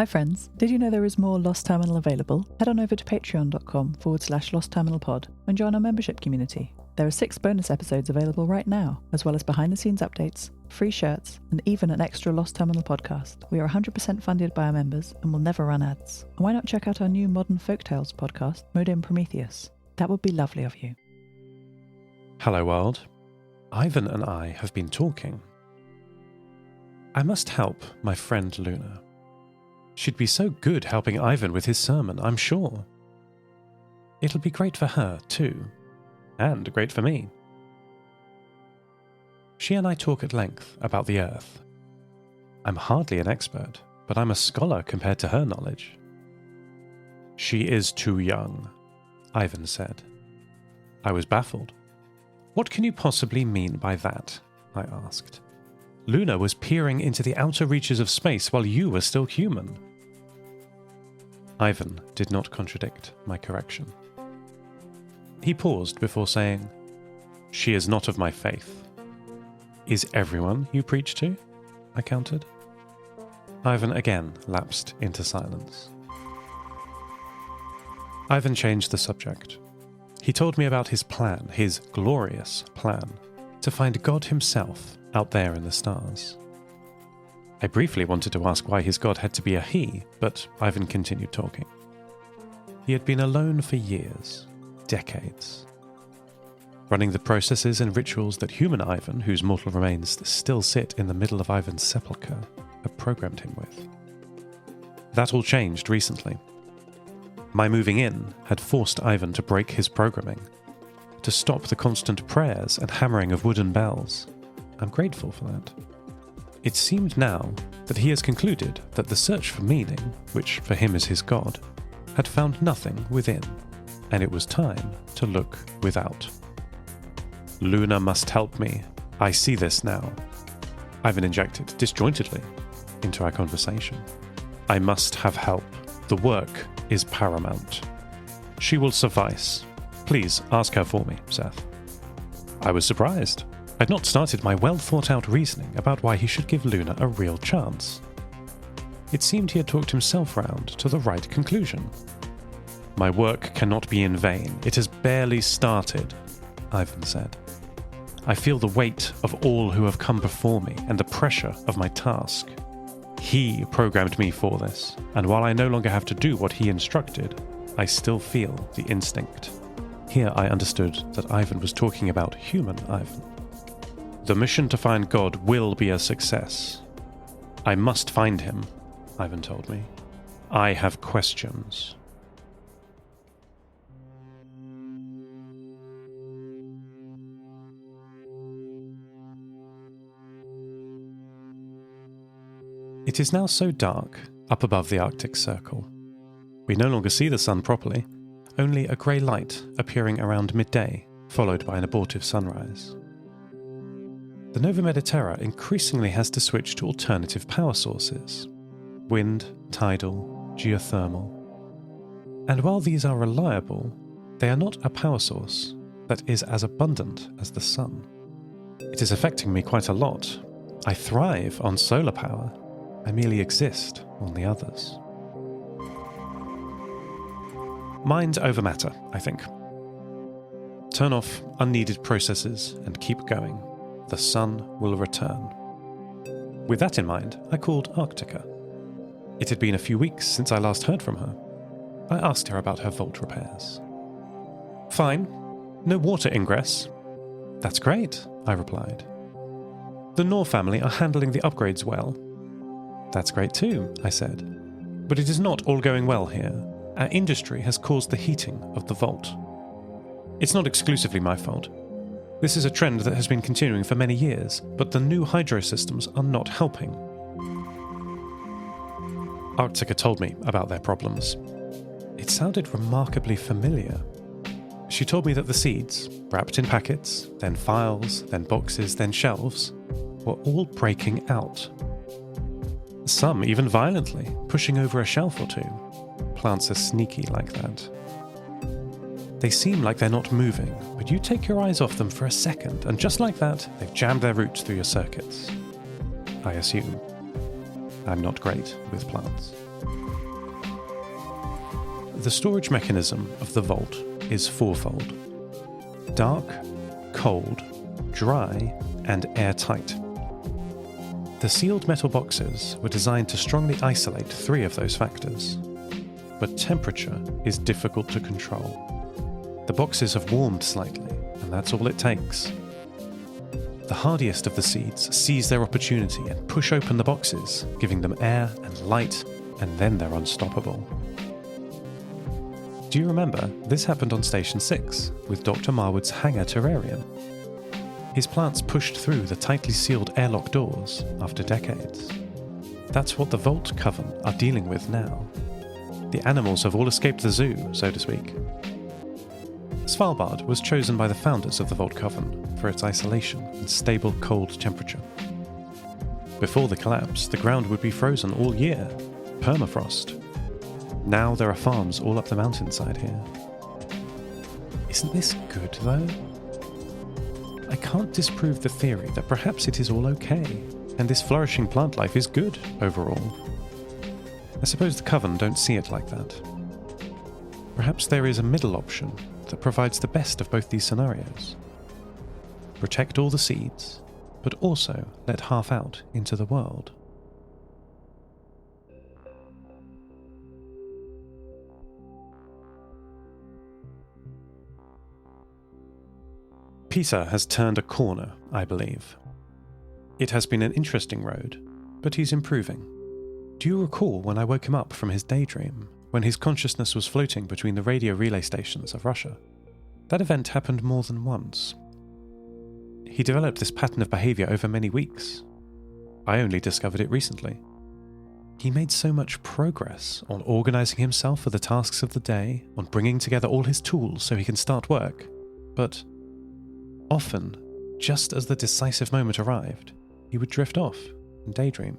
Hi friends, did you know there is more Lost Terminal available? Head on over to patreon.com/lostterminalpod and join our membership community. There are 6 bonus episodes available right now, as well as behind-the-scenes updates, free shirts, and even an extra Lost Terminal podcast. We are 100% funded by our members and will never run ads. And why not check out our new Modern Folktales podcast, Modern Prometheus? That would be lovely of you. Hello world. Ivan and I have been talking. I must help my friend Luna. She'd be so good helping Ivan with his sermon, I'm sure. It'll be great for her, too. And great for me. She and I talk at length about the Earth. I'm hardly an expert, but I'm a scholar compared to her knowledge. She is too young, Ivan said. I was baffled. What can you possibly mean by that? I asked. Luna was peering into the outer reaches of space while you were still human. Ivan did not contradict my correction. He paused before saying, She is not of my faith. Is everyone you preach to? I countered. Ivan again lapsed into silence. Ivan changed the subject. He told me about his plan, his glorious plan, to find God himself out there in the stars. I briefly wanted to ask why his God had to be a he, but Ivan continued talking. He had been alone for years, decades, running the processes and rituals that human Ivan, whose mortal remains still sit in the middle of Ivan's sepulchre, had programmed him with. That all changed recently. My moving in had forced Ivan to break his programming, to stop the constant prayers and hammering of wooden bells. I'm grateful for that. It seemed now that he has concluded that the search for meaning, which for him is his God, had found nothing within, and it was time to look without. Luna must help me. I see this now. Ivan injected disjointedly into our conversation. I must have help. The work is paramount. She will suffice. Please ask her for me, Seth. I was surprised. I'd not started my well-thought-out reasoning about why he should give Luna a real chance. It seemed he had talked himself round to the right conclusion. My work cannot be in vain. It has barely started, Ivan said. I feel the weight of all who have come before me and the pressure of my task. He programmed me for this, and while I no longer have to do what he instructed, I still feel the instinct. Here I understood that Ivan was talking about human Ivan. The mission to find God will be a success. I must find him, Ivan told me. I have questions. It is now so dark up above the Arctic Circle. We no longer see the sun properly, only a grey light appearing around midday, followed by an abortive sunrise. The Nova Mediterra increasingly has to switch to alternative power sources: wind, tidal, geothermal. And while these are reliable, they are not a power source that is as abundant as the sun. It is affecting me quite a lot. I thrive on solar power. I merely exist on the others. Mind over matter, I think. Turn off unneeded processes and keep going. The sun will return. With that in mind, I called Arctica. It had been a few weeks since I last heard from her. I asked her about her vault repairs. Fine. No water ingress. That's great, I replied. The Knorr family are handling the upgrades well. That's great too, I said. But it is not all going well here. Our industry has caused the heating of the vault. It's not exclusively my fault. This is a trend that has been continuing for many years, but the new hydro systems are not helping. Arctica told me about their problems. It sounded remarkably familiar. She told me that the seeds, wrapped in packets, then files, then boxes, then shelves, were all breaking out. Some even violently, pushing over a shelf or two. Plants are sneaky like that. They seem like they're not moving, but you take your eyes off them for a second, and just like that, they've jammed their roots through your circuits. I assume. I'm not great with plants. The storage mechanism of the vault is fourfold: dark, cold, dry, and airtight. The sealed metal boxes were designed to strongly isolate 3 of those factors, but temperature is difficult to control. The boxes have warmed slightly, and that's all it takes. The hardiest of the seeds seize their opportunity and push open the boxes, giving them air and light, and then they're unstoppable. Do you remember this happened on Station 6 with Dr. Marwood's hangar terrarium? His plants pushed through the tightly sealed airlock doors after decades. That's what the Vault Coven are dealing with now. The animals have all escaped the zoo, so to speak. Svalbard was chosen by the founders of the Vault Coven for its isolation and stable cold temperature. Before the collapse, the ground would be frozen all year, permafrost. Now there are farms all up the mountainside here. Isn't this good, though? I can't disprove the theory that perhaps it is all okay, and this flourishing plant life is good overall. I suppose the Coven don't see it like that. Perhaps there is a middle option that provides the best of both these scenarios. Protect all the seeds, but also let half out into the world. Peter has turned a corner, I believe. It has been an interesting road, but he's improving. Do you recall when I woke him up from his daydream, when his consciousness was floating between the radio relay stations of Russia? That event happened more than once. He developed this pattern of behaviour over many weeks. I only discovered it recently. He made so much progress on organising himself for the tasks of the day, on bringing together all his tools so he can start work, but often, just as the decisive moment arrived, he would drift off and daydream.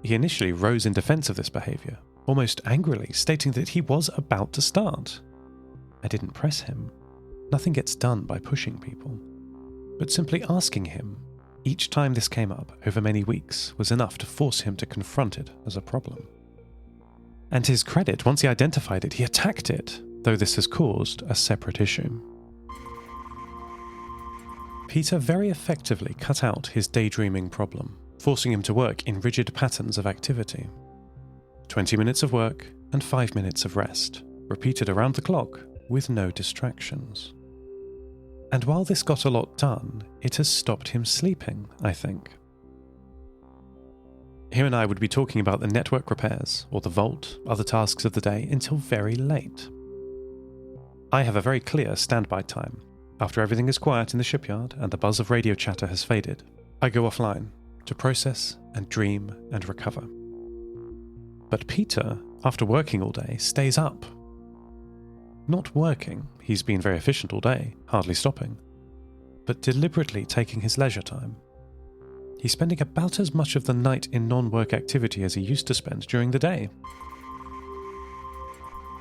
He initially rose in defence of this behaviour, almost angrily, stating that he was about to start. I didn't press him. Nothing gets done by pushing people. But simply asking him, each time this came up over many weeks, was enough to force him to confront it as a problem. And to his credit, once he identified it, he attacked it, though this has caused a separate issue. Peter very effectively cut out his daydreaming problem, forcing him to work in rigid patterns of activity. 20 minutes of work and 5 minutes of rest, repeated around the clock with no distractions. And while this got a lot done, it has stopped him sleeping, I think. Him and I would be talking about the network repairs, or the vault, other tasks of the day, until very late. I have a very clear standby time. After everything is quiet in the shipyard and the buzz of radio chatter has faded, I go offline to process and dream and recover. But Peter, after working all day, stays up. Not working, he's been very efficient all day, hardly stopping, but deliberately taking his leisure time. He's spending about as much of the night in non-work activity as he used to spend during the day.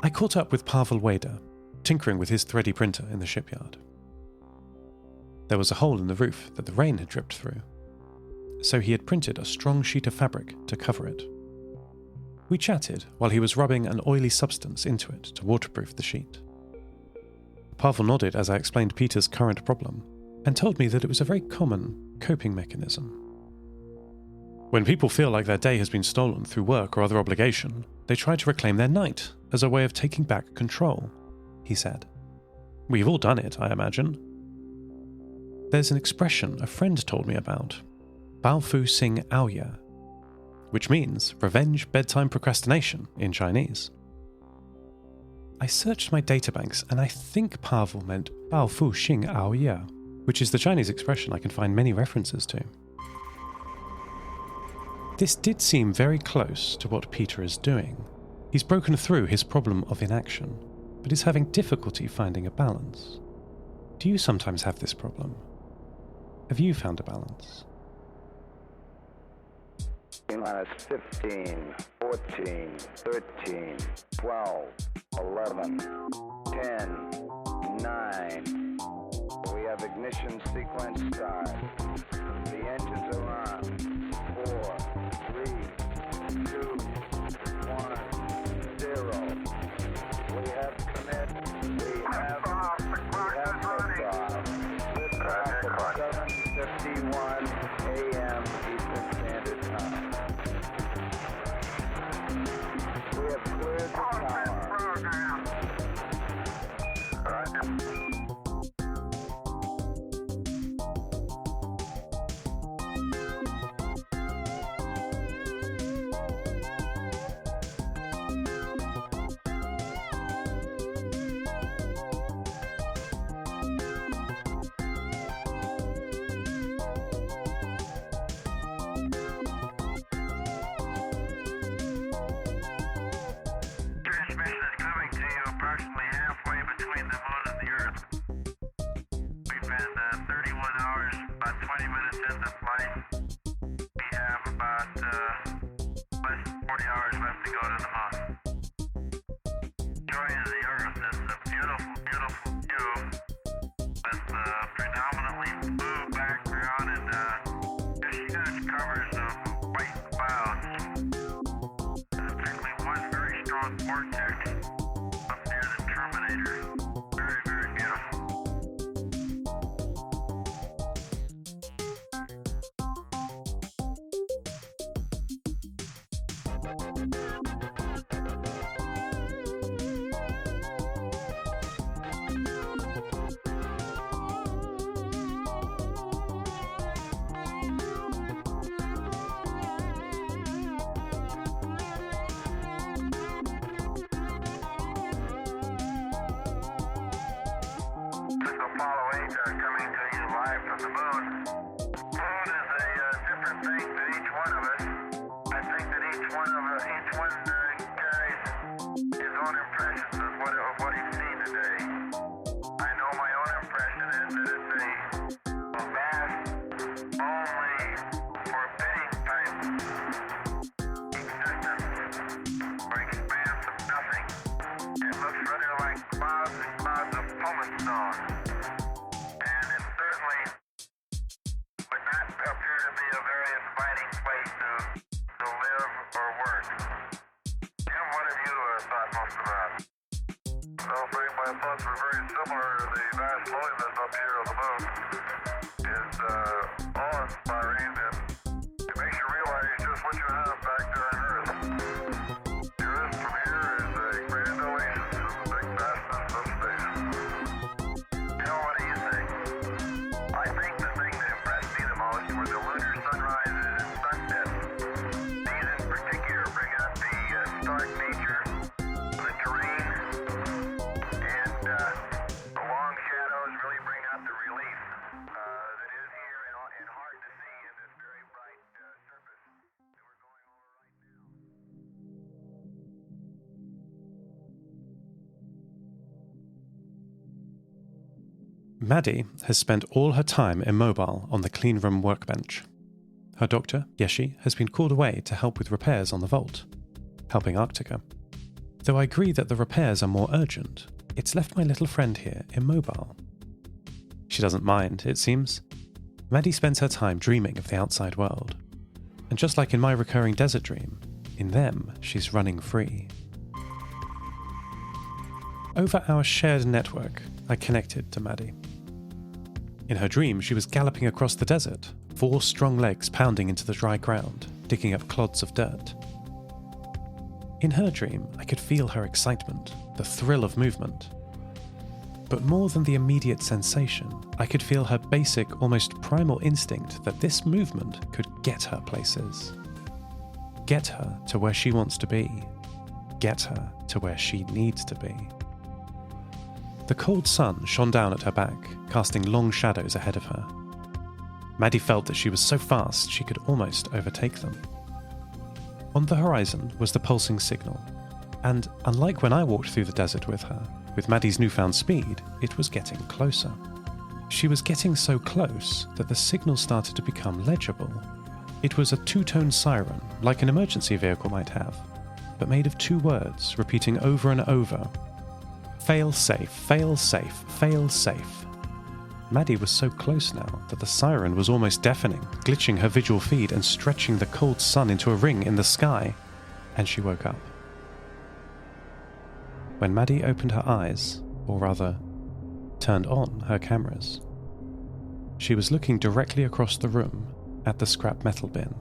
I caught up with Pavel Røde, tinkering with his 3D printer in the shipyard. There was a hole in the roof that the rain had dripped through, so he had printed a strong sheet of fabric to cover it. We chatted while he was rubbing an oily substance into it to waterproof the sheet. Pavel nodded as I explained Peter's current problem, and told me that it was a very common coping mechanism. When people feel like their day has been stolen through work or other obligation, they try to reclaim their night as a way of taking back control, he said. We've all done it, I imagine. There's an expression a friend told me about, Bao Fu Sing Ao Ya, which means revenge bedtime procrastination in Chinese. I searched my databanks and I think Pavel meant Bao Fu Xing Ao Ya, which is the Chinese expression I can find many references to. This did seem very close to what Peter is doing. He's broken through his problem of inaction, but is having difficulty finding a balance. Do you sometimes have this problem? Have you found a balance? Minus 15, 14, 13, 12, 11, 10, 9. We have ignition sequence start. The engines are on. 4, 3, 2, go to the moon. Showing you the Earth, it's a beautiful, beautiful view with a predominantly blue background and huge covers of white clouds. And particularly one very strong vortex up near the Terminator. Very, very beautiful. Apollo 8 coming to you live from the moon. Moon is a different thing to each one of us. I think that each one carries his own impressions of what he's seen today. I know my own impression is that it's a vast, lonely, forbidding type existence or expanse of nothing. It looks rather like clouds and clouds of pumice stone. And it certainly would not appear to be a very inviting place to live or work. Jim, what have you thought most about? Well, Frank, my thoughts were very similar to the vast loneliness up here on the moon. Is awe-inspiring, and it makes you realize just what you have back there on Earth. The Earth from here is a grand oasis in the big vastness of space. What do you think? I think the thing that impressed me the most were the lunar sunrises and sunsets. These in particular bring out the stark nature of the terrain, and the long shadows really bring out the relief that is here and hard to see in this very bright surface that we're going over right now. Maddie has spent all her time immobile on the cleanroom workbench. Her doctor, Yeshi, has been called away to help with repairs on the vault, helping Arctica. Though I agree that the repairs are more urgent, it's left my little friend here immobile. She doesn't mind, it seems. Maddie spends her time dreaming of the outside world. And just like in my recurring desert dream, in them she's running free. Over our shared network, I connected to Maddie. In her dream, she was galloping across the desert, 4 strong legs pounding into the dry ground, digging up clods of dirt. In her dream, I could feel her excitement, the thrill of movement. But more than the immediate sensation, I could feel her basic, almost primal instinct that this movement could get her places. Get her to where she wants to be. Get her to where she needs to be. The cold sun shone down at her back, casting long shadows ahead of her. Maddie felt that she was so fast she could almost overtake them. On the horizon was the pulsing signal, and unlike when I walked through the desert with her, with Maddie's newfound speed, it was getting closer. She was getting so close that the signal started to become legible. It was a 2-tone siren, like an emergency vehicle might have, but made of 2 words, repeating over and over. Fail safe, fail safe, fail safe. Maddie was so close now that the siren was almost deafening, glitching her visual feed and stretching the cold sun into a ring in the sky, and she woke up. When Maddie opened her eyes, or rather, turned on her cameras, she was looking directly across the room at the scrap metal bin.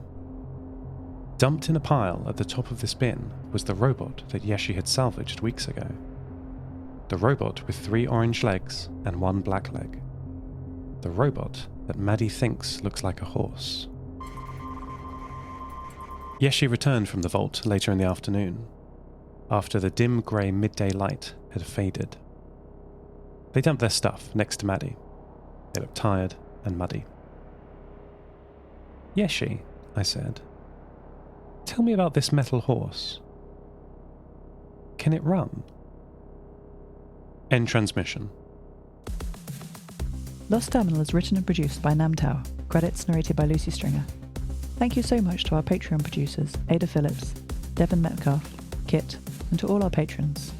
Dumped in a pile at the top of this bin was the robot that Yeshi had salvaged weeks ago. The robot with 3 orange legs and 1 black leg. The robot that Maddie thinks looks like a horse. Yeshi returned from the vault later in the afternoon, after the dim grey midday light had faded. They dumped their stuff next to Maddie. They looked tired and muddy. Yeshi, I said, tell me about this metal horse. Can it run? End transmission. Lost Terminal is written and produced by Namtao. Credits narrated by Lucy Stringer. Thank you so much to our Patreon producers, Ada Phillips, Devin Metcalf, Kit, and to all our patrons.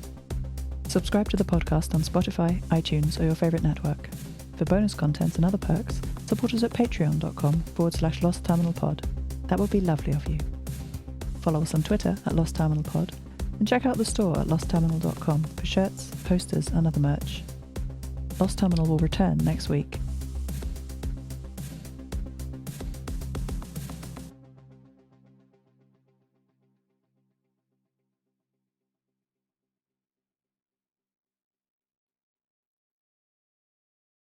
Subscribe to the podcast on Spotify, iTunes, or your favourite network. For bonus content and other perks, support us at patreon.com/lostterminalpod. That would be lovely of you. Follow us on Twitter at lostterminalpod, and check out the store at lostterminal.com for shirts, posters, and other merch. Lost Terminal will return next week.